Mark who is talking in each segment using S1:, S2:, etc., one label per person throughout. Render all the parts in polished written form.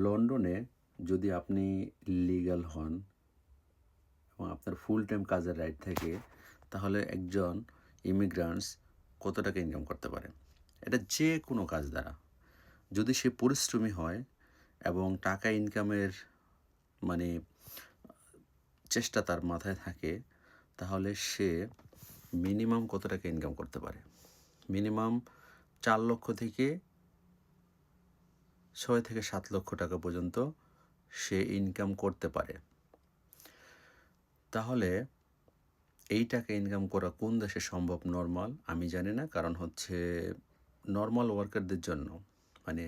S1: লন্ডনে যদি আপনি লিগ্যাল হন এবং আপনার ফুল টাইম কাজের রাইট থাকে, তাহলে একজন ইমিগ্রান্টস কত টাকা ইনকাম করতে পারে? এটা যে কোনো কাজ দ্বারা। যদি সে পরিশ্রমী হয় এবং টাকা ইনকামের মানে চেষ্টা তার মাথায় থাকে, তাহলে সে মিনিমাম কত টাকা ইনকাম করতে পারে? মিনিমাম ৪ লক্ষ থেকে ৬ থেকে ৭ লক্ষ টাকা পর্যন্ত সে ইনকাম করতে পারে। তাহলে এই টাকা ইনকাম করা কোন দেশে সম্ভব নরমাল? আমি জানি না। কারণ হচ্ছে নরমাল ওয়ার্কারদের জন্য মানে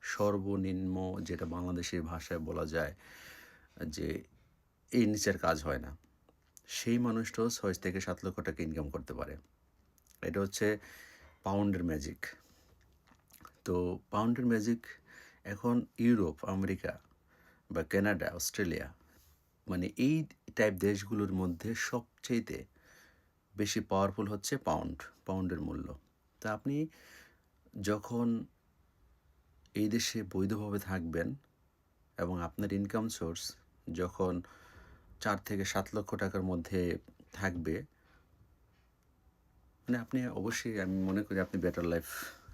S1: সর্বনিম্ন যেটা বাংলাদেশের ভাষায় বলা যায় যে এই নিচের কাজ হয় না, সেই মানুষটাও ৬ থেকে ৭ লক্ষ টাকা ইনকাম করতে পারে। এটা হচ্ছে পাউন্ডের ম্যাজিক। তো পাউন্ডের ম্যাজিক এখন ইউরোপ, আমেরিকা বা কানাডা, অস্ট্রেলিয়া মানে এই টাইপ দেশগুলোর মধ্যে সবচাইতে বেশি পাওয়ারফুল হচ্ছে পাউন্ডের মূল্য। তা আপনি যখন এই দেশে বৈধভাবে থাকবেন এবং আপনার ইনকাম সোর্স যখন ৪ থেকে ৭ লক্ষ টাকার মধ্যে থাকবে, মানে আপনি অবশ্যই আমি মনে করি আপনি বেটার লাইফ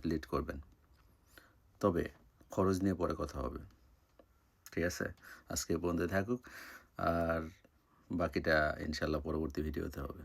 S1: লিড করবেন। তবে খরচ নিয়ে পরে কথা হবে। ঠিক আছে? আজকে এ পর্যন্ত থাকুক। আর বাকিটা ইনশাআল্লাহ পরবর্তী ভিডিওতে হবে।